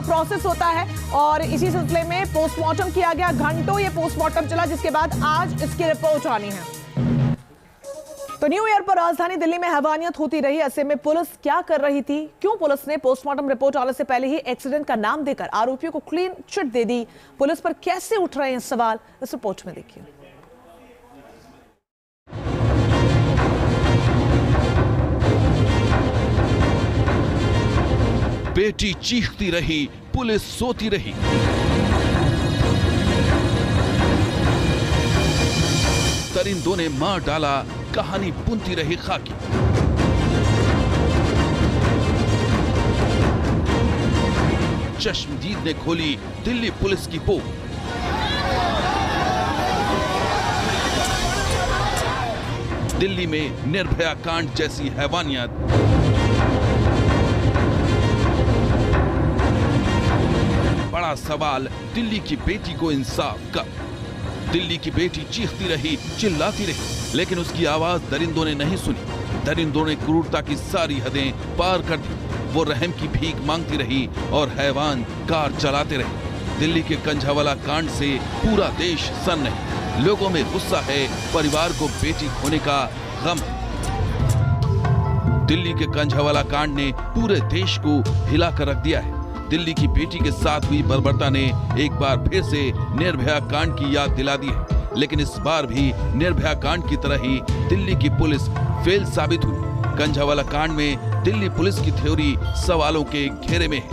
Process होता है और इसी सिलसिले में पोस्टमार्टम किया गया। घंटों ये पोस्टमार्टम चला, जिसके बाद आज इसकी रिपोर्ट आनी है। तो न्यू ईयर पर राजधानी दिल्ली में हैवानियत होती रही। ऐसे में पुलिस क्या कर रही थी? क्यों पुलिस ने पोस्टमार्टम रिपोर्ट आने से पहले ही एक्सीडेंट का नाम देकर आरोपियों को क्लीन चिट दे दी? पुलिस पर कैसे उठ रहे हैं सवाल, इस रिपोर्ट में देखिए। बेटी चीखती रही, पुलिस सोती रही। दरिंदों ने मार डाला, कहानी बुनती रही खाकी। चश्मदीद ने खोली दिल्ली पुलिस की पोल। दिल्ली में निर्भया कांड जैसी हैवानियत बड़ा सवाल, दिल्ली की बेटी को इंसाफ कब? दिल्ली की बेटी चीखती रही, चिल्लाती रही, लेकिन उसकी आवाज दरिंदों ने नहीं सुनी। दरिंदों ने क्रूरता की सारी हदें पार कर दी। वो रहम की भीख मांगती रही और हैवान कार चलाते रहे। दिल्ली के कंझावाला कांड से पूरा देश सन्न है। लोगों में गुस्सा है, परिवार को बेटी खोने का गम। दिल्ली के कंझावाला कांड ने पूरे देश को हिलाकर रख दिया है। दिल्ली की बेटी के साथ हुई बर्बरता ने एक बार फिर से निर्भया कांड की याद दिला दी है। लेकिन इस बार भी निर्भया कांड की तरह ही दिल्ली की पुलिस फेल साबित हुई। कंझावाला कांड में दिल्ली पुलिस की थ्योरी सवालों के घेरे में है।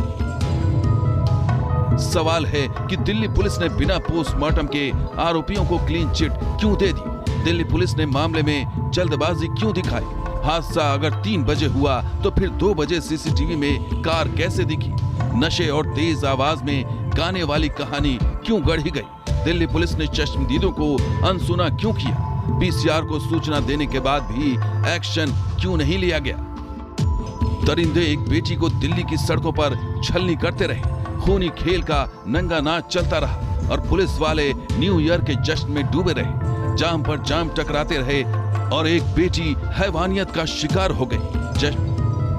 सवाल है कि दिल्ली पुलिस ने बिना पोस्टमार्टम के आरोपियों को क्लीन चिट क्यों दे दी? दिल्ली पुलिस ने मामले में जल्दबाजी क्यों दिखाई? हादसा अगर 3 बजे हुआ तो फिर 2 बजे सीसीटीवी में कार कैसे दिखी? नशे और तेज आवाज में गाने वाली कहानी क्यों गढ़ी गई? दिल्ली पुलिस ने चश्मदीदों को अनसुना क्यों किया? पीसीआर को सूचना देने के बाद भी एक्शन क्यों नहीं लिया गया? दरिंदे एक बेटी को दिल्ली की सड़कों पर छलनी करते रहे। खूनी खेल का नंगा नाच चलता रहा और पुलिस वाले न्यू ईयर के जश्न में डूबे रहे। जाम पर जाम टकराते रहे और एक बेटी हैवानियत का शिकार हो गई।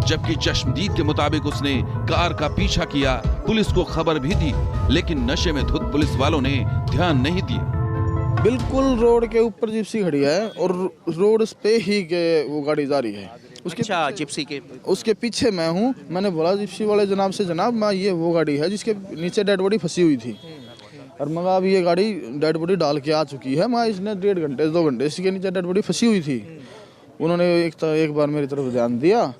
जबकि चश्मदीद के मुताबिक उसने कार का पीछा किया, पुलिस को खबर भी दी, लेकिन नशे में धुत पुलिस वालों ने ध्यान नहीं दिया। बिल्कुल रोड के ऊपर जिप्सी खड़ी है और रोड पे ही वो गाड़ी जा रही है। अच्छा, जिप्सी के उसके पीछे मैं हूँ। मैंने बोला जिप्सी वाले जनाब से, जनाब मैं ये वो गाड़ी है जिसके नीचे डेड बॉडी फंसी हुई थी और मगर अब ये गाड़ी डेड बॉडी डाल के आ चुकी है। मैं इसने 1.5 घंटे 2 घंटे इसके नीचे डेड बॉडी फंसी हुई थी। उन्होंने एक बार मेरी तरफ ध्यान दिया,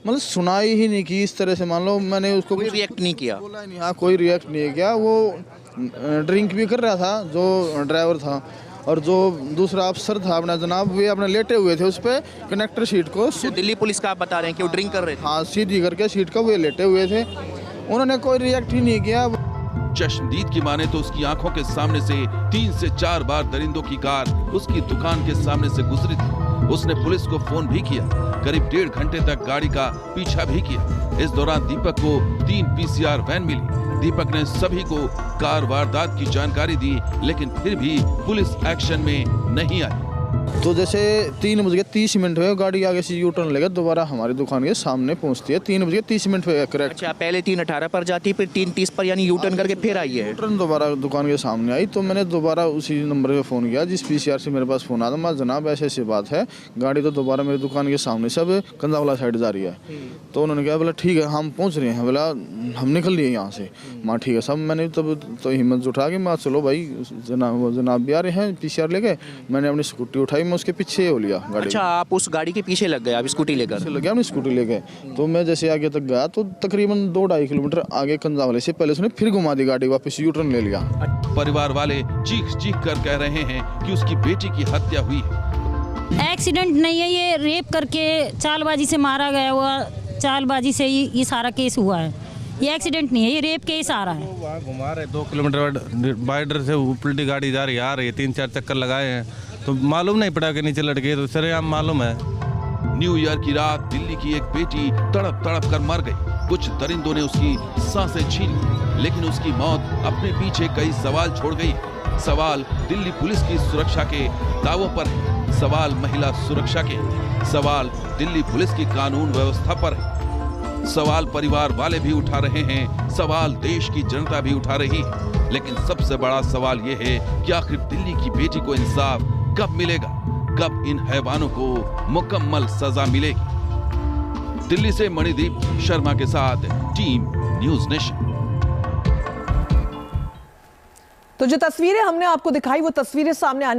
मतलब सुनाई ही नहीं की। इस तरह से मान लो मैंने उसको कोई रिएक्ट नहीं किया। बोला नहीं, हाँ कोई रिएक्ट नहीं किया। वो ड्रिंक भी कर रहा था जो ड्राइवर था और जो दूसरा अफसर था अपना जनाब, वे अपने लेटे हुए थे उस पर कनेक्टर सीट को। तो दिल्ली पुलिस का आप बता रहे हैं कि वो ड्रिंक कर रहे थे? हाँ, सीधी करके सीट का वे लेटे हुए थे। उन्होंने कोई रिएक्ट ही नहीं किया। चश्मदीद की माने तो उसकी आंखों के सामने से 3 से 4 बार दरिंदों की कार उसकी दुकान के सामने से गुजरी थी। उसने पुलिस को फोन भी किया, करीब 1.5 घंटे तक गाड़ी का पीछा भी किया। इस दौरान दीपक को 3 पीसीआर वैन मिली। दीपक ने सभी को कार वारदात की जानकारी दी, लेकिन फिर भी पुलिस एक्शन में नहीं आई। तो जैसे 3:30 हुए गाड़ी आगे से यू टर्न लेकर दोबारा हमारी दुकान के सामने पहुंचती है। 3:30 हुए करेक्ट। अच्छा, पहले 3:18 पर जाती, फिर 3:30 पर यानी यू टर्न करके फिर आई है। यू टर्न दोबारा दुकान के सामने आई तो मैंने दोबारा उसी नंबर पे फ़ोन किया जिस पीसीआर से मेरे पास फ़ोन आया। मैं जनाब ऐसे ऐसी बात है, गाड़ी तो दोबारा मेरी दुकान के सामने सब कंधावाला साइड जा रही है। तो उन्होंने कहा बोला ठीक है हम पहुँच रहे हैं। बोला हम निकल लिए यहाँ से। माँ ठीक है सब। मैंने तब तो हिम्मत उठा के मैं चलो भाई जनाब भी आ रहे हैं पीसीआर लेके। मैंने अपनी स्कूटी उठाई, मैं उसके पीछे हो लिया गाड़ी। अच्छा, आप उस गाड़ी के पीछे लग गए, आप स्कूटी लेकर लग गया। अपनी स्कूटी लेके तो मैं जैसे आगे तक गया तो तकरीबन 2-2.5 किलोमीटर आगे कंधावाले से पहले उसने फिर घुमा दी गाड़ी, वापस यू टर्न ले लिया। परिवार वाले चीख कर कह रहे हैं कि उसकी बेटी की हत्या हुई है। एक्सीडेंट नहीं है, ये रेप करके चालबाजी से मारा गया हुआ, चालबाजी से ही ये सारा केस हुआ है। ये एक्सीडेंट नहीं है, ये रेप केस आ रहा है। वहाँ घुमा रहे 2 किलोमीटर बाइडर से उल्टी गाड़ी जा रही आ रही है। 3-4 चक्कर लगाए हैं तो मालूम नहीं पड़ा कि नीचे लटके, तो सरेआम मालूम है। न्यू ईयर की रात दिल्ली की एक बेटी तड़प कर मर गई। कुछ दरिंदों ने उसकी सांसें छीन ली, लेकिन उसकी मौत अपने पीछे कई सवाल छोड़ गई। सवाल दिल्ली पुलिस की सुरक्षा के दावों पर है, सवाल महिला सुरक्षा के, सवाल दिल्ली पुलिस की कानून व्यवस्था पर है। सवाल परिवार वाले भी उठा रहे हैं, सवाल देश की जनता भी उठा रही है। लेकिन सबसे बड़ा सवाल यह है कि आखिर दिल्ली की बेटी को इंसाफ कब मिलेगा, कब इन हैवानों को मुकम्मल सजा मिलेगी। दिल्ली से मणिदीप शर्मा के साथ टीम न्यूज़ नेशन। तो जो तस्वीरें हमने आपको दिखाई वो तस्वीरें सामने आने